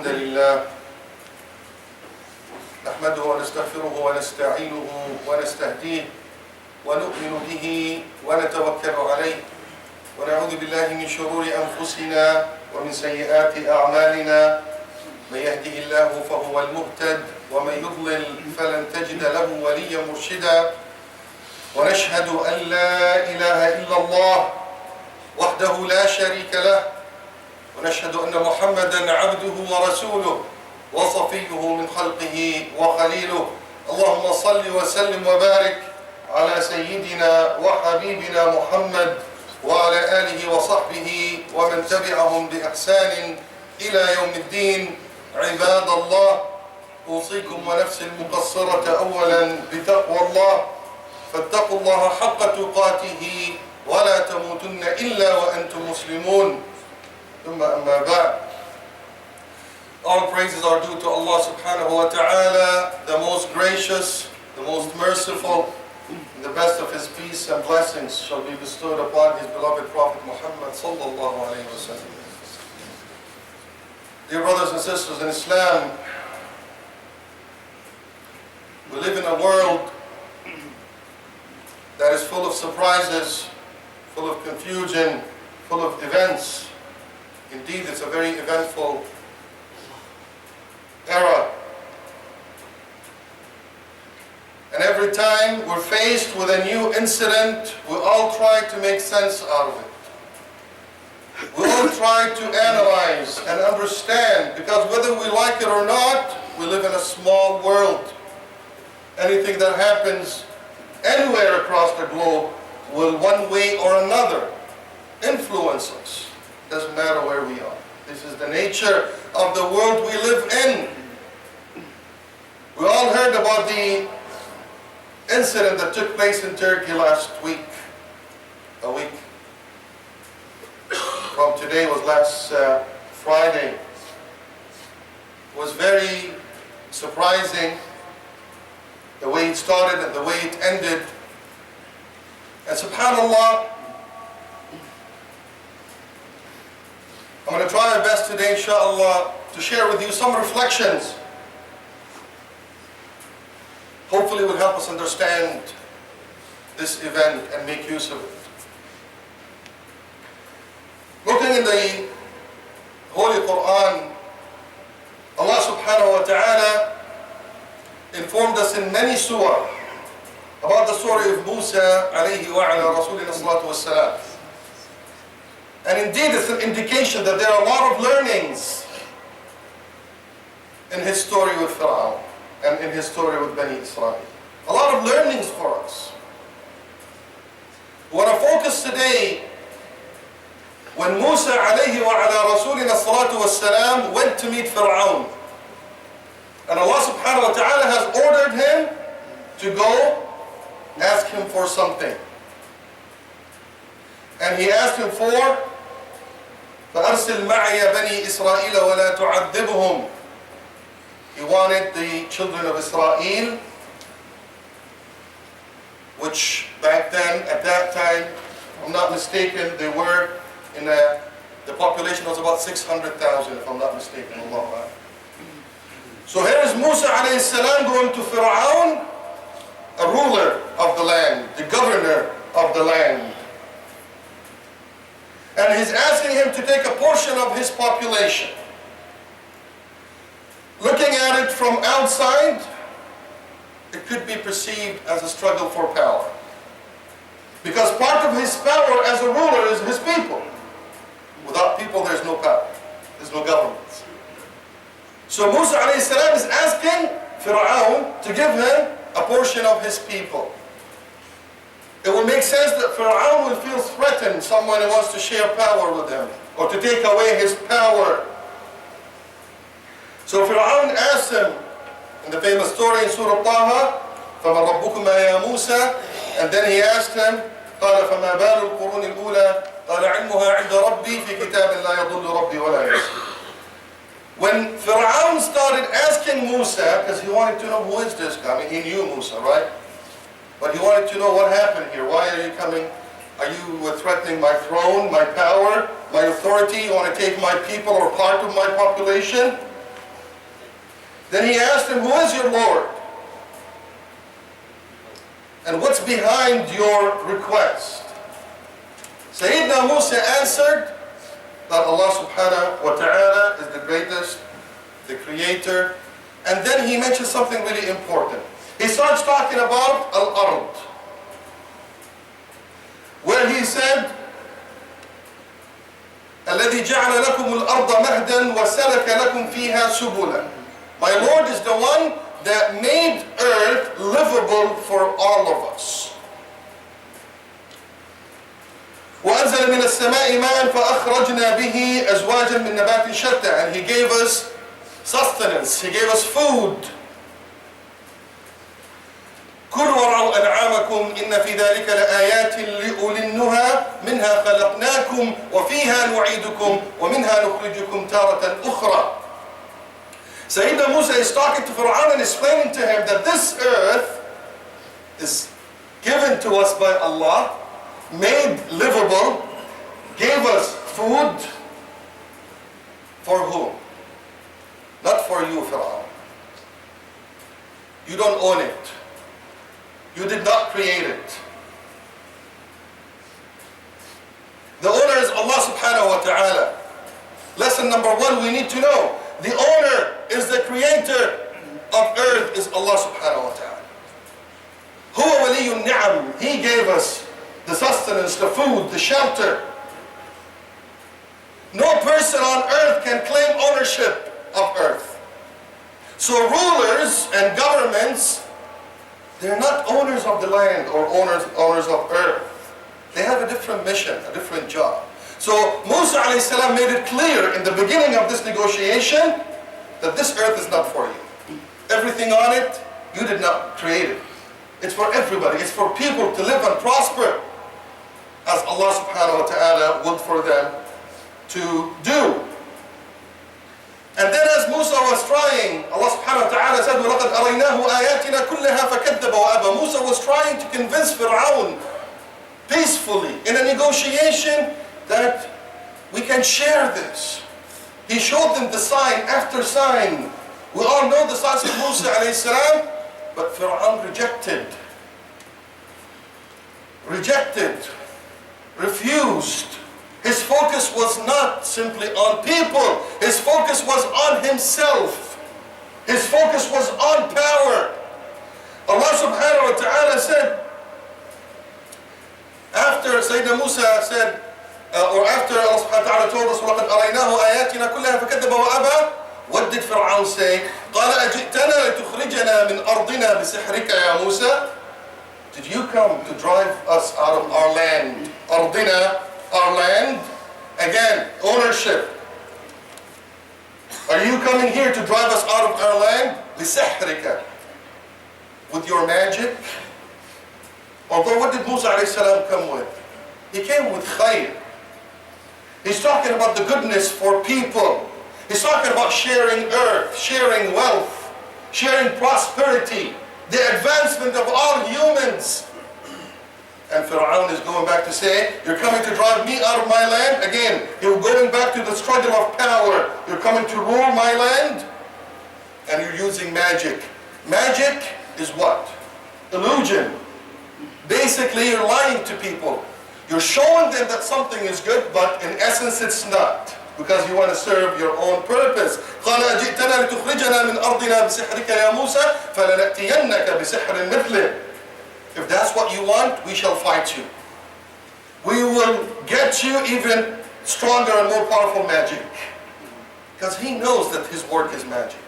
الحمد لله نحمده ونستغفره ونستعينه ونستهديه ونؤمن به ونتوكل عليه ونعوذ بالله من شرور أنفسنا ومن سيئات أعمالنا من يهده الله فهو المهتد ومن يضلل فلن تجد له وليا مرشدا ونشهد أن لا إله إلا الله وحده لا شريك له ونشهد أن محمدا عبده ورسوله وصفيه من خلقه وخليله اللهم صل وسلم وبارك على سيدنا وحبيبنا محمد وعلى آله وصحبه ومن تبعهم بإحسان إلى يوم الدين. عباد الله، أوصيكم ونفسي المقصرة أولا بتقوى الله، فاتقوا الله حق تقاته ولا تموتن إلا وأنتم مسلمون. ثم أما بعد. All praises are due to Allah subhanahu wa ta'ala, the most gracious, the most merciful, and the best of His peace and blessings shall be bestowed upon His beloved Prophet Muhammad sallallahu alayhi wa sallam. Dear brothers and sisters in Islam, we live in a world that is full of surprises, full of confusion, full of events. Indeed, it's a very eventful era. And every time we're faced with a new incident, we all try to make sense out of it. We all try to analyze and understand, because whether we like it or not, we live in a small world. Anything that happens anywhere across the globe will one way or another influence us. Doesn't matter where we are. This is the nature of the world we live in. We all heard about the incident that took place in Turkey last week. A week from today was last Friday. It was very surprising the way it started and the way it ended. And subhanAllah, I'm going to try my best today, inshallah, to share with you some reflections. Hopefully it will help us understand this event and make use of it. Looking in the Holy Quran, Allah subhanahu wa ta'ala informed us in many surah about the story of Musa alayhi wa ala rasulina salatu wassalam. And indeed it's an indication that there are a lot of learnings in his story with Pharaoh and in his story with Bani Israel. A lot of learnings for us. We want to focus today when Musa alayhi wa ala rasulina salatu wassalam went to meet Pharaoh. And Allah subhanahu wa ta'ala has ordered him to go ask him for something. And he asked him for فَأَرْسِلْ مَعِيَ بَنِي إِسْرَائِيلَ وَلَا تُعَذِّبْهُمْ. He wanted the children of Israel, which back then, at that time, if I'm not mistaken, they were in the population was about 600,000, if I'm not mistaken. Allah. So here is Musa alayhi salam going to Pharaoh, a ruler of the land, the governor of the land. And he's asking him to take a portion of his population. Looking at it from outside, it could be perceived as a struggle for power. Because part of his power as a ruler is his people. Without people, there's no power. There's no government. So Musa alayhi salam is asking Pharaoh to give him a portion of his people. It will make sense that Pharaoh will feel threatened, someone who wants to share power with him, or to take away his power. So Pharaoh asked him, in the famous story in Surah Taha, فَمَنْ رَبُّكُمَا يَا مُوسَى, and then he asked him, قَالَ فَمَا بَالُ الْقُرُونِ الْأُولَى قَالَ عِلْمُهَا عِنْدَ رَبِّي فِي كِتَابٍ لَا يَضُلُّ رَبِّي وَلَا يَنْسَى. When Pharaoh started asking Musa, because he wanted to know who is this guy, I mean he knew Musa, right? But he wanted to know what happened here. Why are you coming? Are you threatening my throne, my power, my authority? You want to take my people or part of my population? Then he asked him, who is your Lord? And what's behind your request? Sayyidina Musa answered that Allah subhanahu wa ta'ala is the greatest, the creator. And then he mentioned something really important. He starts talking about al-ard, where he said, الذي جعل لكم الأرض مهدا وسلك لكم فيها سبلا. My Lord is the one that made earth livable for all of us. وأنزل من السماء ماء فأخرجنا به أزواجا من نبات شتى. And he gave us sustenance, he gave us food. كلوا وارعوا أنعامكم إن في ذلك لآيات لأولي النهى منها خلقناكم وفيها نعيدكم ومنها نخرجكم تارة أخرى. Sayyidina Musa is talking to Fir'aun and explaining to him that this earth is given to us by Allah, made livable, gave us food. For whom? Not for you, Fir'aun. You don't own it. You did not create it. The owner is Allah subhanahu wa ta'ala. Lesson number one we need to know. The owner is the creator of earth is Allah subhanahu wa ta'ala. Huwa waliyun ni'am. He gave us the sustenance, the food, the shelter. No person on earth can claim ownership of earth. So rulers and governments, they're not owners of the land or owners of earth. They have a different mission, a different job. So Musa alayhi salam made it clear in the beginning of this negotiation that this earth is not for you. Everything on it, you did not create it. It's for everybody. It's for people to live and prosper as Allah subhanahu wa ta'ala would for them to do. And then as Musa was trying, Allah subhanahu wa ta'ala said, وَلَقَدْ أَرَيْنَاهُ آيَاتِنَا كُلَّهَا فَكَذَّبَ وَأَبَى. Musa was trying to convince Fir'aun peacefully in a negotiation that we can share this. He showed them the sign after sign. We all know the signs of Musa alayhi salam, but Fir'aun rejected, refused. His focus was not simply on people. His focus was on himself. His focus was on power. Allah subhanahu wa ta'ala said, after Sayyidina Musa said, or after Allah subhanahu wa ta'ala told us, وَلَقَدْ أَرَيْنَاهُ آيَاتِنَا كُلَّهَا فَكَذَّبَ وَأَبَى. What did Fir'aun say? قَالَ أَجِئْتَنَا لِتُخْرِجَنَا مِنْ أَرْضِنَا بِسِحْرِكَ يَا مُوسَى. Did you come to drive us out of our land? أَرْضِنَا, our land. Again, ownership. Are you coming here to drive us out of our land? بِسِحْرِكَ, with your magic? Although what did Musa alayhi salam come with? He came with khayr. He's talking about the goodness for people. He's talking about sharing earth, sharing wealth, sharing prosperity, the advancement of all humans. And Fir'aun is going back to say, you're coming to drive me out of my land? Again, you're going back to the struggle of power. You're coming to rule my land? And you're using magic. Magic is what? Illusion. Basically, you're lying to people. You're showing them that something is good, but in essence it's not. Because you want to serve your own purpose. قَالَ أَجِئْتَنَا لِتُخْرِجَنَا مِنْ أَرْضِنَا بِسِحْرِكَ يَا مُوسَى فَلَنَأْتِيَنَّكَ بِسِحْرٍ مِثْلِهِ. If that's what you want, we shall fight you. We will get you even stronger and more powerful magic. Because he knows that his work is magic.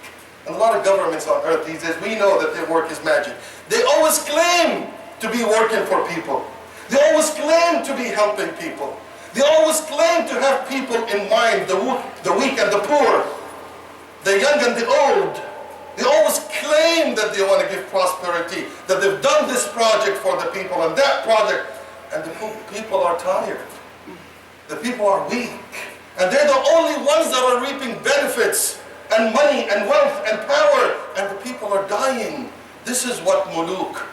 And a lot of governments on earth these days, we know that their work is magic. They always claim to be working for people. They always claim to be helping people. They always claim to have people in mind, the weak and the poor, the young and the old. They always claim that they want to give prosperity, that they've done this project for the people and that project. And the people are tired. The people are weak. And they're the only ones that are reaping benefits and money and wealth and power. And the people are dying. This is what muluk,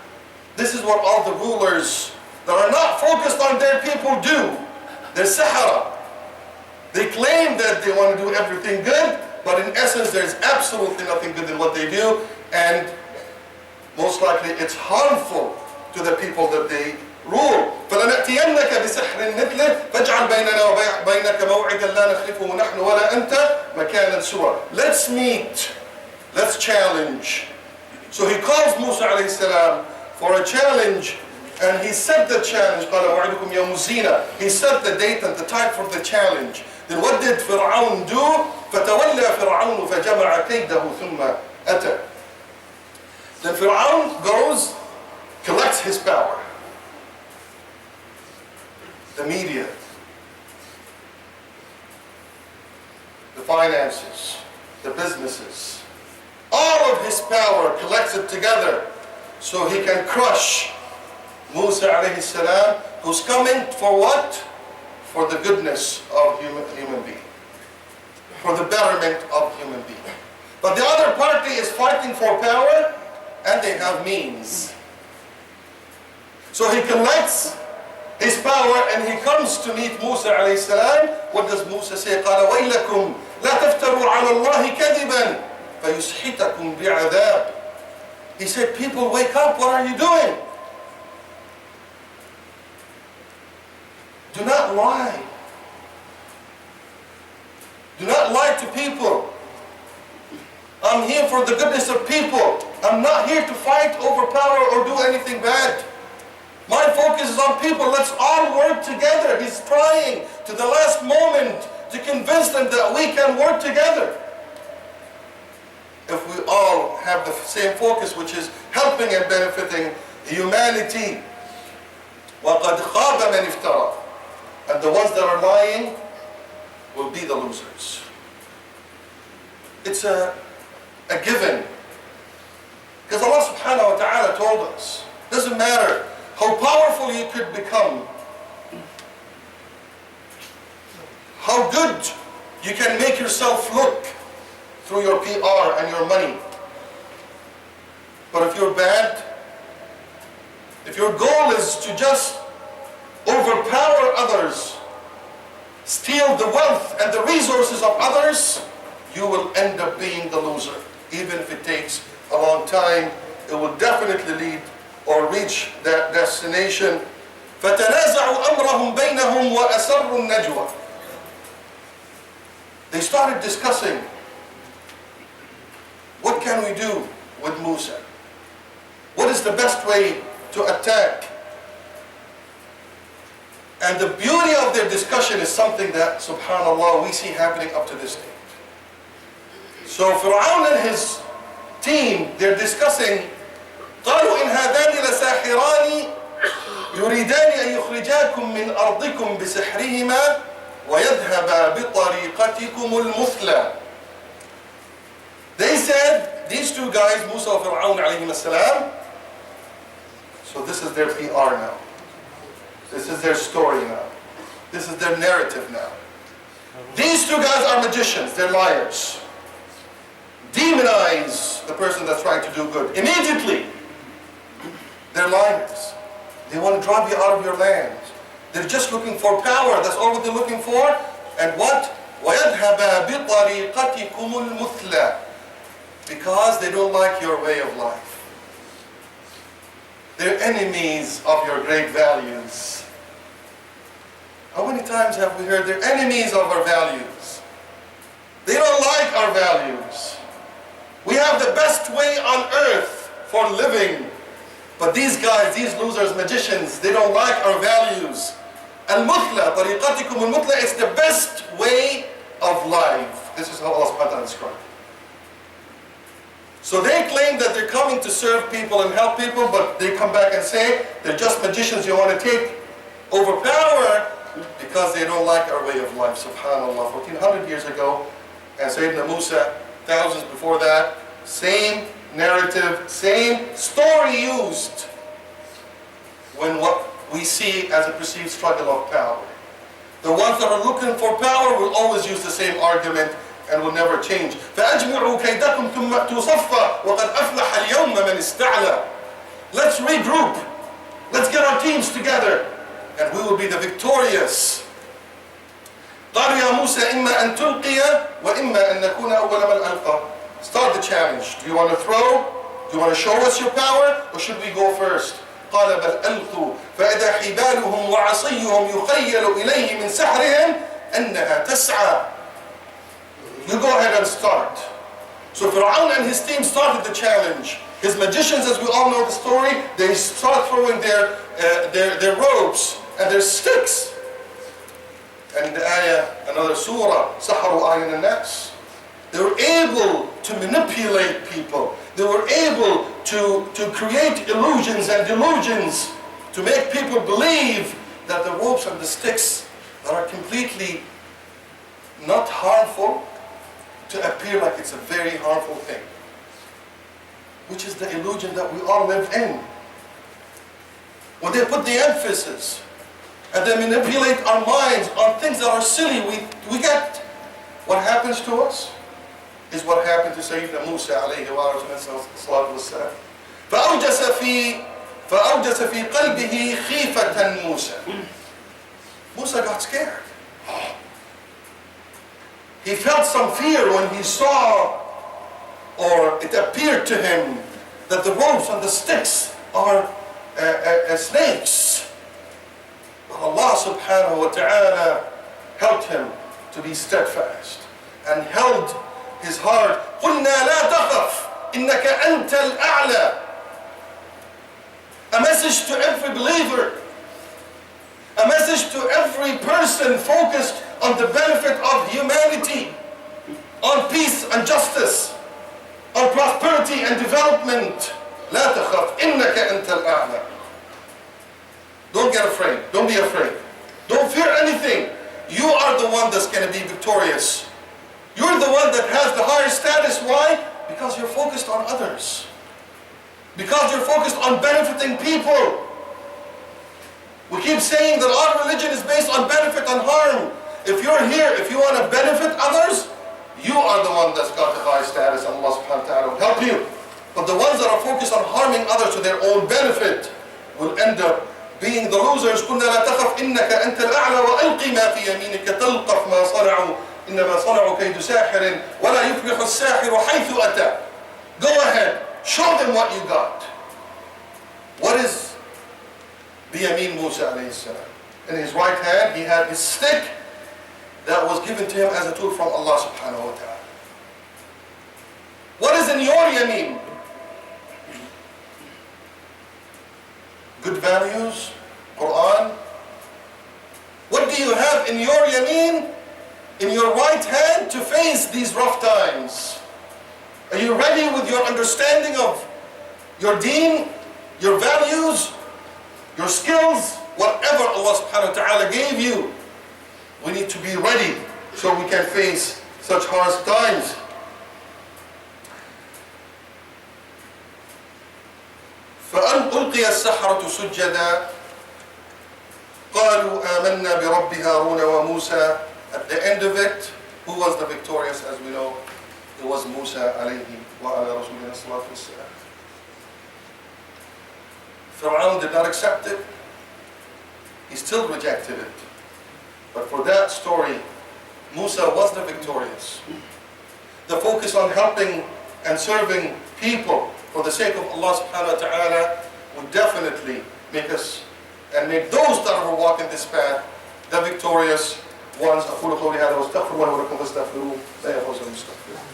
this is what all the rulers that are not focused on their people do. They're sahara. They claim that they want to do everything good, but in essence there's absolutely nothing good in what they do, and most likely it's harmful to the people that they rule. فَلَنَأْتِيَنَّكَ بِسِحْرٍ مِثْلِهِ فَاجْعَلْ بَيْنَنَا وَبَيْنَكَ مَوْعِدًا لَا نَخْلِفُهُ نَحْنُ وَلَا أَنْتَ مَكَانًا سُوًى. Let's meet, let's challenge. So he calls Musa alayhi salam for a challenge, and he set the challenge. قَالَ مَوْعِدُكُمْ يَوْمُ الزِّينَةِ. He set the date and the time for the challenge. Then what did Fir'aun do? فَتَوَلَّى فِرْعَوْنُ فَجَمَعَ كَيْدَهُ ثُمَّ أَتَى. Then Fir'aun goes, collects his power. The media, the finances, the businesses, all of his power collects it together so he can crush Musa alayhi salam, who's coming for what? For the goodness of human being, for the betterment of human being. But the other party is fighting for power, and they have means. So he collects his power and he comes to meet Musa alayhi salam. What does Musa say? قَالَ وَيْلَكُمْ لَا تَفْتَرُوا عَلَى اللَّهِ كَذِبًا فَيُسْحِتَكُمْ بِعَذَابٍ. He said, people, wake up, what are you doing? Do not lie. Do not lie to people. I'm here for the goodness of people. I'm not here to fight over power or do anything bad. My focus is on people. Let's all work together. He's trying to the last moment to convince them that we can work together. If we all have the same focus, which is helping and benefiting humanity. وَقَدْ خَابَ مَنِ افْتَرَى. And the ones that are lying will be the losers. It's a given. Because Allah subhanahu wa ta'ala told us, doesn't matter how powerful you could become, how good you can make yourself look through your PR and your money. But if you're bad, if your goal is to just overpower others, steal the wealth and the resources of others, you will end up being the loser. Even if it takes a long time, it will definitely lead or reach that destination. فَتَنَازَعُوا أَمْرَهُمْ بَيْنَهُمْ وَأَسَرُّوا النَّجْوَى. They started discussing, what can we do with Musa? What is the best way to attack? And the beauty of their discussion is something that, subhanAllah, we see happening up to this day. So Fir'aun and his team, they're discussing, قالوا إن هذان لساحران يريدان أن يخرجاكم من أرضكم بسحرهما ويذهبا بطريقتكم المثلى. They said, these two guys, Musa and Fir'aun alayhim as-salam, so this is their PR now. This is their story now. This is their narrative now. These two guys are magicians, they're liars. Demonize the person that's trying to do good. Immediately, they're liars. They want to drive you out of your land. They're just looking for power, that's all what they're looking for. And what? وَيَذْهَبَا بِطَرِيقَتِكُمُ الْمُثْلَى. Because they don't like your way of life. They're enemies of your great values. How many times have we heard they're enemies of our values? They don't like our values. We have the best way on earth for living. But these guys, these losers, magicians, they don't like our values. Al-Muthla, tariqatikum al-Muthla, it's the best way of life. This is how Allah subhanahu wa ta'ala described it. So they claim that they're coming to serve people and help people, but they come back and say, they're just magicians, you want to take over power because they don't like our way of life. SubhanAllah, 1400 years ago, and Sayyidina Musa, thousands before that, same narrative, same story used when what we see as a perceived struggle of power. The ones that are looking for power will always use the same argument and will never change. فَأَجْمِعُوا كَيْدَكُمْ ثُمَّ أْتُوا صَفًّا وَقَدْ أَفْلَحَ الْيَوْمَ مَنِ اسْتَعْلَى. Let's regroup. Let's get our teams together and we will be the victorious. قَالُوا يَا موسى إما أن تلقي وإما أن نكون أول من ألقى. Start the challenge. Do you want to throw? Do you want to show us your power? Or should we go first? قال بل ألقوا فإذا حبالهم وعصيهم يخيل إليه من سحرهم أنها تسعى. You go ahead and start. So Fir'aun and his team started the challenge. His magicians, as we all know the story, they start throwing their ropes and their sticks. And the ayah, another surah, سحروا أعين الناس. They were able to manipulate people. They were able to create illusions and delusions to make people believe that the ropes and the sticks that are completely not harmful to appear like it's a very harmful thing, which is the illusion that we all live in. When they put the emphasis and they manipulate our minds on things that are silly, we get what happens to us is what happened to Sayyidina Musa alayhi wa salatu wassalam. فأوجس في قلبه خيفة موسى. Musa got scared. He felt some fear when he saw, or it appeared to him, that the ropes and the sticks are snakes. But Allah subhanahu wa ta'ala helped him to be steadfast and held his heart. قُلْنَا لَا تَخَفْ إِنَّكَ أَنْتَ الْأَعْلَى. A message to every believer, a message to every person focused on the benefit of humanity, on peace and justice, on prosperity and development. لا تخف إنك أنت الأعلى. Don't get afraid. Don't be afraid. Don't fear anything. You are the one that's going to be victorious. You're the one that has the higher status. Why? Because you're focused on others. Because you're focused on benefiting people. We keep saying that our religion is based on benefit and harm. If you're here, if you want to benefit others, you are the one that's got the high status, and Allah subhanahu wa ta'ala will help you. But the ones that are focused on harming others to their own benefit will end up being the losers. قُلْنَا لَا تَخَفْ إِنَّكَ أَنْتَ الْأَعْلَى وَأَلْقِ مَا فِي يَمِينِكَ تَلْقَفْ مَا صَنَعُوا إِنَّمَا صَنَعُوا كَيْدُ سَاحِرٍ وَلَا يُفْلِحُ السَّاحِرُ حَيْثُ أَتَى. Go ahead, show them what you got. What is Biyamin Musa alayhi salam? In his right hand he had his stick that was given to him as a tool from Allah subhanahu wa ta'ala. What is in your yameen? Good values, Quran. What do you have in your yameen, in your right hand, to face these rough times? Are you ready with your understanding of your deen, your values, your skills, whatever Allah subhanahu wa ta'ala gave you? We need to be ready so we can face such harsh times. فألقي السحرة سجدا قالوا آمنا برب هارون وموسى. At the end of it, who was the victorious? As we know, it was Musa alayhi wa ala rasulina salatu wassalam. Fir'aun did not accept it. He still rejected it. But for that story, Musa was the victorious. The focus on helping and serving people for the sake of Allah subhanahu wa ta'ala would definitely make us and make those that are walking this path the victorious ones. أقول قولي هذا واستغفر الله ولكم فاستغفروه لا يفوز المستغفرون.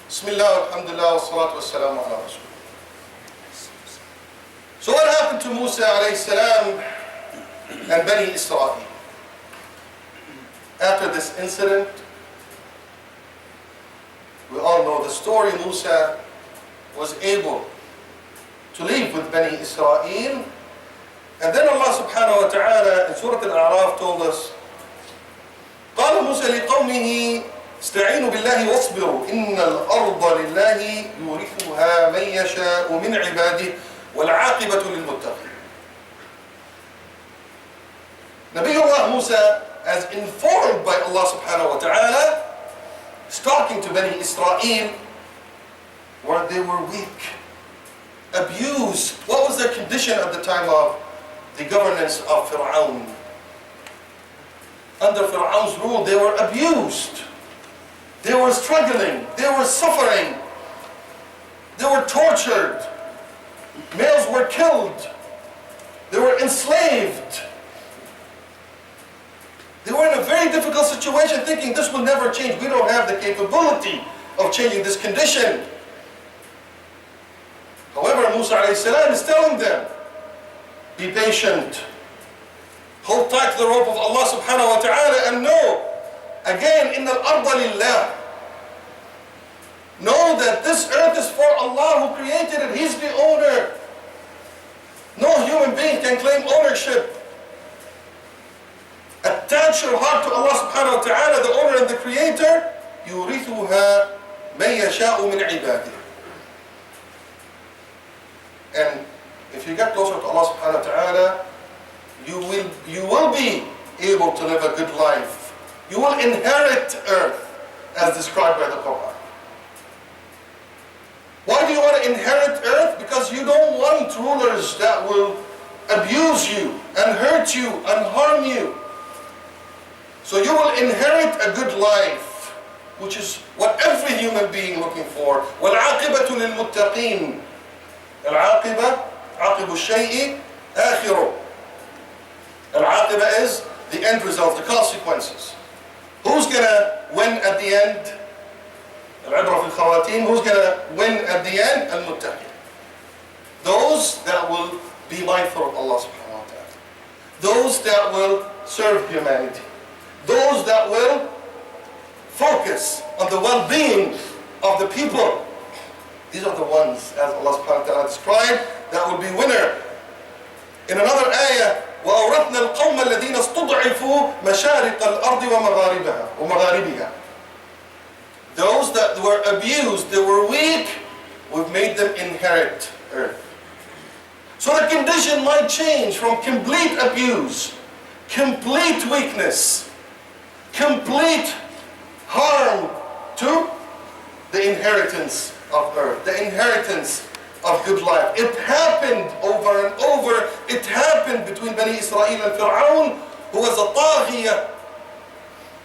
بسم الله والحمد لله والصلاة والسلام على رسول. So what happened to Musa alayhi salam and Bani Israel? After this incident, we all know the story. Musa was able to live with Bani Israel, and then Allah subhanahu wa ta'ala in Surah Al-A'raf told us, قال موسى لقومه استعينوا بالله واصبروا إن الأرض لله يورثها من يشاء من عباده والعاقبة للمتقين. Nabiullah Musa, as informed by Allah subhanahu wa ta'ala, is talking to Bani Israel where they were weak abused. What was their condition at the time of the governance of Fir'aun? Under Fir'aun's rule, they were abused. They were struggling. They were suffering. They were tortured. Males were killed. They were enslaved. They were in a very difficult situation, thinking this will never change. We don't have the capability of changing this condition. However, Musa alayhi salam is telling them, be patient. Hold tight to the rope of Allah subhanahu wa ta'ala and know, again, إِنَّ الْأَرْضَ لِلَّهِ. Know that this earth is for Allah who created it. He's the owner. No human being can claim ownership. Attach your heart to Allah subhanahu wa ta'ala, the owner and the creator. يُورِثُهَا مَنْ يَشَاءُ مِنْ عِبَادِهِ. And if you get closer to Allah subhanahu wa ta'ala, you will be able to live a good life. You will inherit earth as described by the Quran. Why do you want to inherit earth? Because you don't want rulers that will abuse you and hurt you and harm you. So you will inherit a good life, which is what every human being looking for. وَالْعَاقِبَةُ لِلْمُتَّقِينَ. العاقبة عاقب الشيء آخره. Al-aqiba is the end result, the consequences. Who's going to win at the end? Al-ibra fil khawatim. Who's going to win at the end? Al-muttaqin. Those that will be mindful of Allah subhanahu wa ta'ala. Those that will serve humanity. Those that will focus on the well-being of the people. These are the ones, as Allah subhanahu wa ta'ala described, that will be winner. In another ayah, وَأَوْرَثْنَا الْقَوْمَ الَّذِينَ اسْتُضْعِفُوا مَشَارِقَ الْأَرْضِ وَمَغَارِبِهَا. Those that were abused, they were weak, we've made them inherit earth. So the condition might change from complete abuse, complete weakness, complete harm to the inheritance of earth, the inheritance of good life. It happened over and over. It happened between Bani Israel and Fir'aun, who was a taghiyah,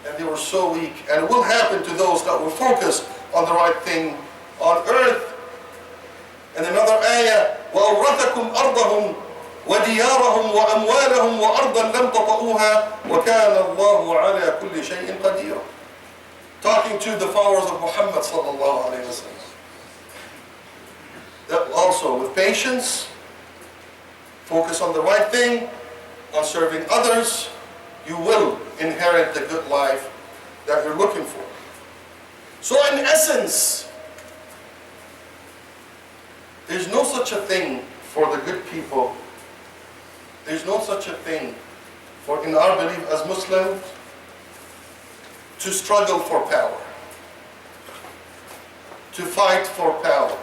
and they were so weak. And it will happen to those that will focus on the right thing on earth. And another ayah, وَأَوْرَثَكُمْ أَرْضَهُمْ وَدِيَارَهُمْ وَأَمْوَالَهُمْ وَأَرْضًا لَمْ تَطَئُوهَا وَكَانَ اللَّهُ عَلَى كُلِّ شَيْءٍ قَدِيرٌ. Talking to the followers of Muhammad sallallahu alayhi wa sallam. That also, with patience, focus on the right thing, on serving others, you will inherit the good life that you're looking for. So in essence, there's no such a thing for the good people. There's no such a thing for, in our belief as Muslims, to struggle for power, to fight for power.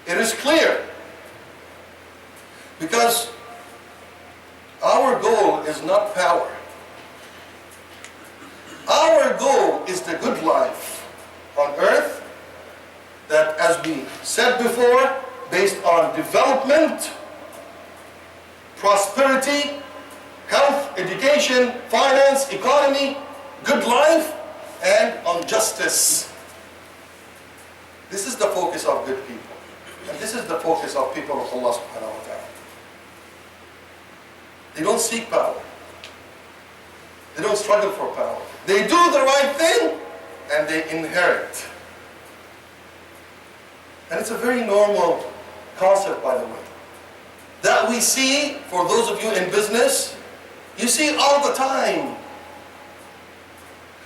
It is clear, because our goal is not power. Our goal is the good life on earth that, as we said before, based on development, prosperity, health, education, finance, economy, good life, and on justice. This is the focus of good people. And this is the focus of people of Allah subhanahu wa ta'ala. They don't seek power. They don't struggle for power. They do the right thing and they inherit. And it's a very normal concept, by the way, that we see for those of you in business. You see all the time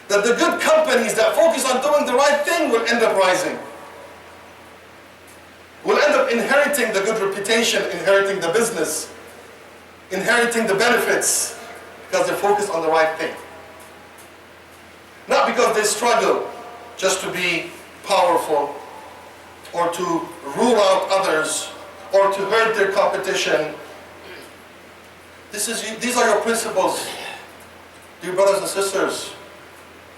that the good companies that focus on doing the right thing will end up rising. Will end up inheriting the good reputation, inheriting the business, inheriting the benefits, because they're focused on the right thing. Not because they struggle just to be powerful or to rule out others or to hurt their competition. These are your principles, dear brothers and sisters.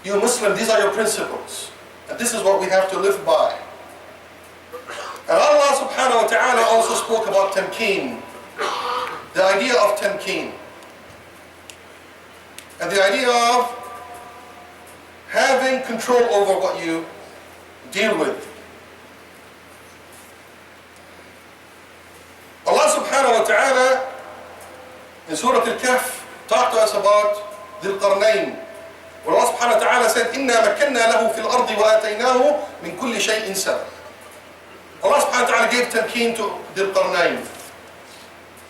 You Muslim, these are your principles. And this is what we have to live by. ta'ala also spoke about tamkeen, the idea of tamkeen, and the idea of having control over what you deal with. Allah subhanahu wa ta'ala in Surah Al-Kahf talked to us about Dhil Qarnayn, where Allah subhanahu wa ta'ala said, إِنَّا مَكَّنَّا لَهُ فِي الْأَرْضِ وَآتَيْنَاهُ مِنْ كُلِّ شَيْءٍ سَبَبٍ. Allah subhanahu wa ta'ala gave tamkeen to Dhil Qarnayn,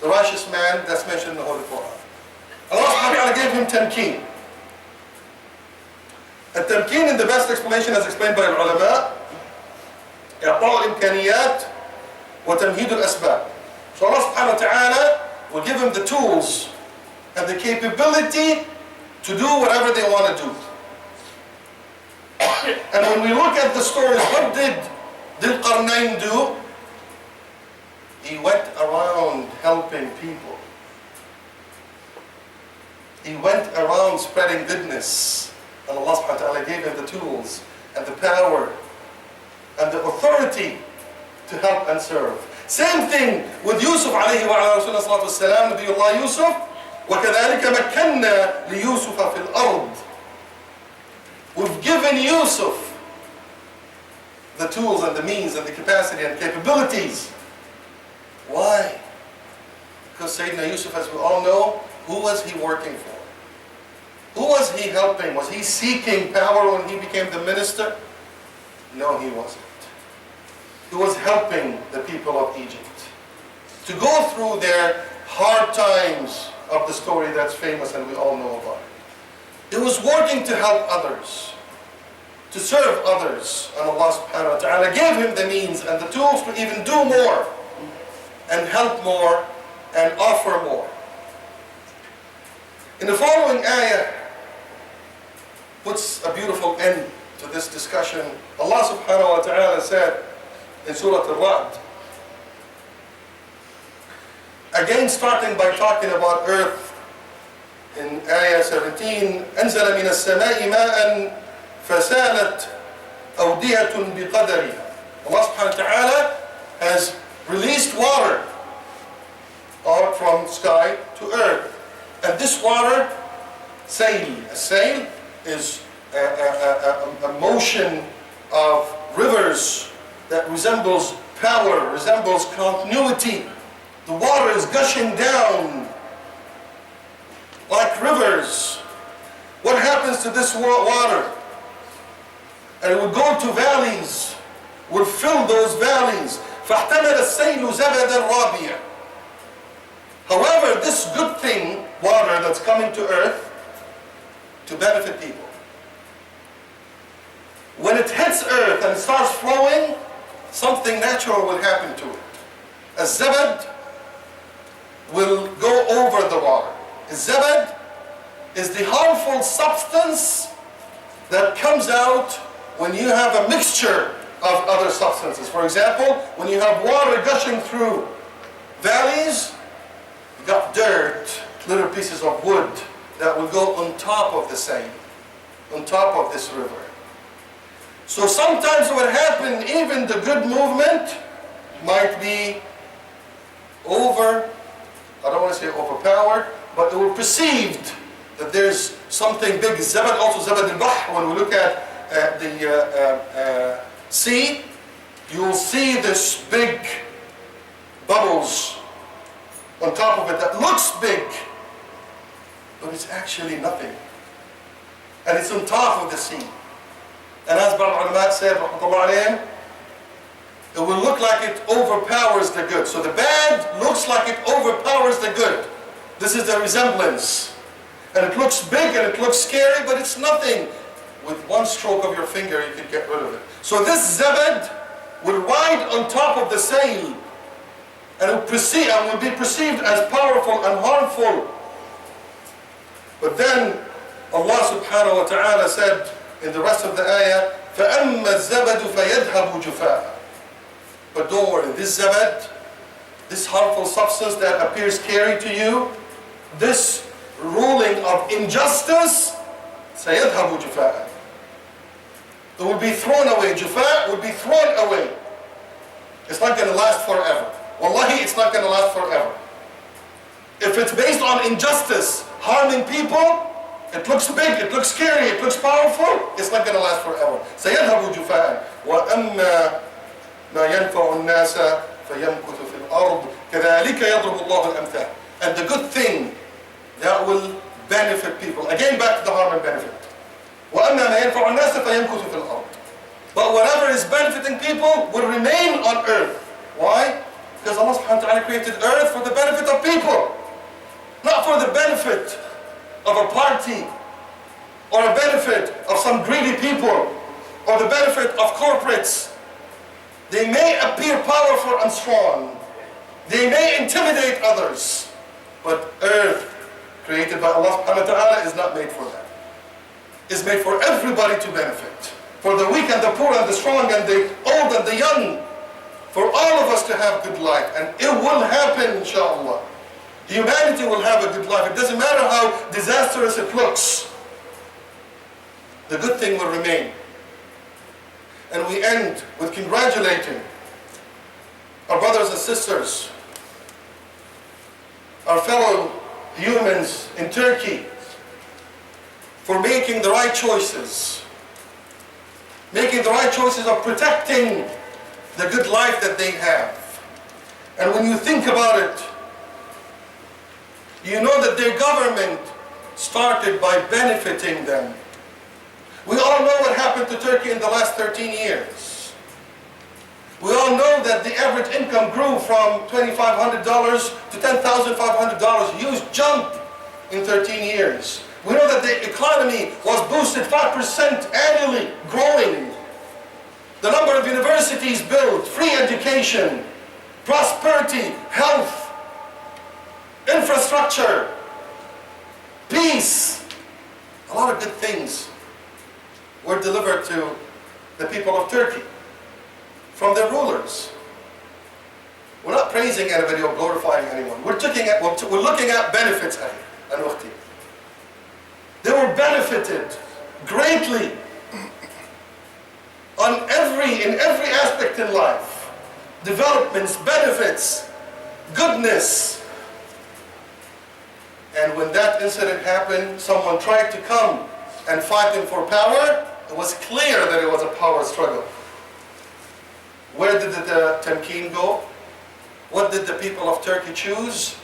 the righteous man that's mentioned in the Holy Quran. Allah subhanahu wa ta'ala gave him tamkeen. And tamkeen, in the best explanation as explained by al-ulama, إعطاء الإمكانيات وتمهيد الأسباب. So Allah subhanahu wa ta'ala will give him the tools and the capability to do whatever they want to do. And when we look at the stories, what did Dhil Qarnayn do? He went around helping people. He went around spreading goodness. And Allah subhanahu wa ta'ala gave him the tools and the power and the authority to help and serve. Same thing with Yusuf alayhi wa ala rasulullah sallallahu alayhi wa sallam, Nabiyullah Yusuf. وَكَذَلِكَ مَكَّنَّا لِيُوسُفَ فِي الْأَرْضِ. We've given Yusuf the tools and the means and the capacity and capabilities. Why? Because Sayyidina Yusuf, as we all know, who was he working for? Who was he helping? Was he seeking power when he became the minister? No, he wasn't. He was helping the people of Egypt to go through their hard times of the story that's famous and we all know about it. He was working to help others, to serve others, and Allah subhanahu wa ta'ala gave him the means and the tools to even do more and help more and offer more. In the following ayah puts a beautiful end to this discussion. Allah subhanahu wa ta'ala said in Surah Al-Ra'd, again starting by talking about earth, in ayah 17, أنزل من السماء ماء فسالت أودية بقدرها. Allah subhanahu wa ta'ala has released water out from sky to earth. And this water, sail. A sail is a motion of rivers that resembles power, resembles continuity. The water is gushing down like rivers. What happens to this water? And it would go to valleys, would fill those valleys. فَاحْتَمَلَ السَّيْلُ زَبَدًا رَابِيًا. However, this good thing, water that's coming to earth, to benefit people, when it hits earth and starts flowing, something natural will happen to it. A zabad will go over the water. A zabad is the harmful substance that comes out when you have a mixture of other substances. For example, when you have water gushing through valleys, you got dirt, little pieces of wood that will go on top of the same, on top of this river. So sometimes what happens, even the good movement might be I don't want to say overpowered, but it will perceived that there's something big. Zabad, also Zabad al-Bahr, when we look at the sea, you will see this big bubbles on top of it that looks big, but it's actually nothing. And it's on top of the sea. And as Ba'al Ulama said, rahmatullahi alayhim, it will look like it overpowers the good. So the bad looks like it overpowers the good. This is the resemblance. And it looks big and it looks scary, but it's nothing. With one stroke of your finger, you can get rid of it. So this zabad will ride on top of the sail and will be perceived as powerful and harmful. But then Allah subhanahu wa ta'ala said in the rest of the ayah, فَأَمَّا الزَّبَدُ فَيَذْهَبُ جُفَاءً. But don't worry, this zabad, this harmful substance that appears scary to you, this ruling of injustice, سَيَذْهَبُ جُفَاءً. It will be thrown away. Jufa will be thrown away. It's not going to last forever. wallahi, it's not going to last forever. If it's based on injustice, harming people, it looks big, it looks scary, it looks powerful, it's not going to last forever. سيذهب جفاء وأما ما ينفع الناس فيمكث في الأرض كذلك يضرب الله الأمثال. And the good thing that will benefit people. Again, back to the harm and benefit. وأما ما ينفع الناس فيمكث في الأرض. But whatever is benefiting people will remain on earth. Why? Because Allah subhanahu wa ta'ala created earth for the benefit of people. Not for the benefit of a party, or a benefit of some greedy people, or the benefit of corporates. They may appear powerful and strong. They may intimidate others. But earth, created by Allah subhanahu wa ta'ala, is not made for that. It's made for everybody to benefit. For the weak and the poor and the strong and the old and the young. For all of us to have good life. And it will happen, inshallah. Humanity will have a good life. It doesn't matter how disastrous it looks. The good thing will remain. And we end with congratulating our brothers and sisters, our fellow humans in Turkey, for making the right choices. Making the right choices of protecting the good life that they have. And when you think about it, you know that their government started by benefiting them. We all know what happened to Turkey in the last 13 years. We all know that the average income grew from $2,500 to $10,500, huge jump in 13 years. We know that the economy was boosted 5% annually, growing. The number of universities built, free education, prosperity, health, infrastructure, peace. A lot of good things were delivered to the people of Turkey from their rulers. We're not praising anybody or glorifying anyone. We're looking at benefits. They were benefited greatly in every aspect in life. Developments, benefits, goodness. And when that incident happened, someone tried to come and fight them for power. It was clear that it was a power struggle. Where did the Tamkeen go? What did the people of Turkey choose?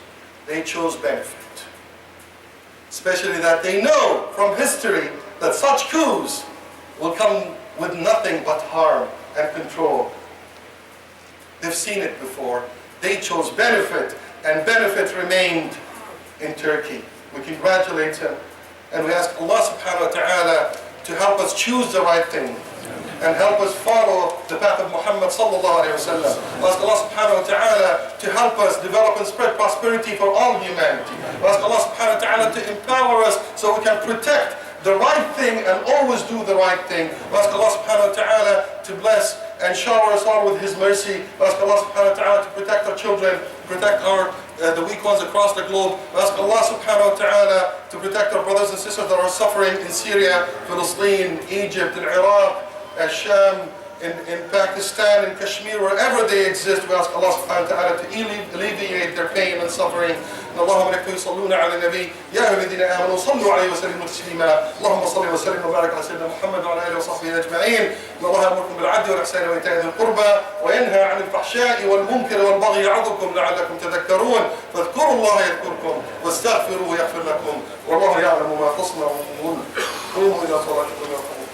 They chose benefit. Especially that they know from history that such coups will come with nothing but harm and control. They've seen it before. They chose benefit, and benefit remained in Turkey. We congratulate him, and we ask Allah subhanahu wa ta'ala to help us choose the right thing and help us follow the path of Muhammad sallallahu alayhi wa sallam. We ask Allah subhanahu wa ta'ala to help us develop and spread prosperity for all humanity. We ask Allah subhanahu wa ta'ala to empower us so we can protect the right thing and always do the right thing. We ask Allah subhanahu wa ta'ala to bless and shower us all with His mercy. We ask Allah subhanahu wa ta'ala to protect our children, protect the weak ones across the globe. We ask Allah subhanahu wa ta'ala to protect our brothers and sisters that are suffering in Syria, Palestine, Egypt, and Iraq, and Sham, in Pakistan, in Kashmir, wherever they exist. We ask Allah subhanahu wa ta'ala to alleviate their pain and suffering. اللهم ملائكته يصلون على النبي يا أيها الذين آمنوا صلوا عليه وسلموا تسليما اللهم صل وسلم وبارك على سيدنا محمد وعلى آله وصحبه أجمعين إن الله يأمركم بالعدل والإحسان وإيتاء ذي القربى وينهى عن الفحشاء والمنكر والبغي يعظكم لعلكم تذكرون فاذكروا الله يذكركم واستغفروه يغفر لكم والله يعلم ما تصنعون قوموا إلى صلاتكم يرحمكم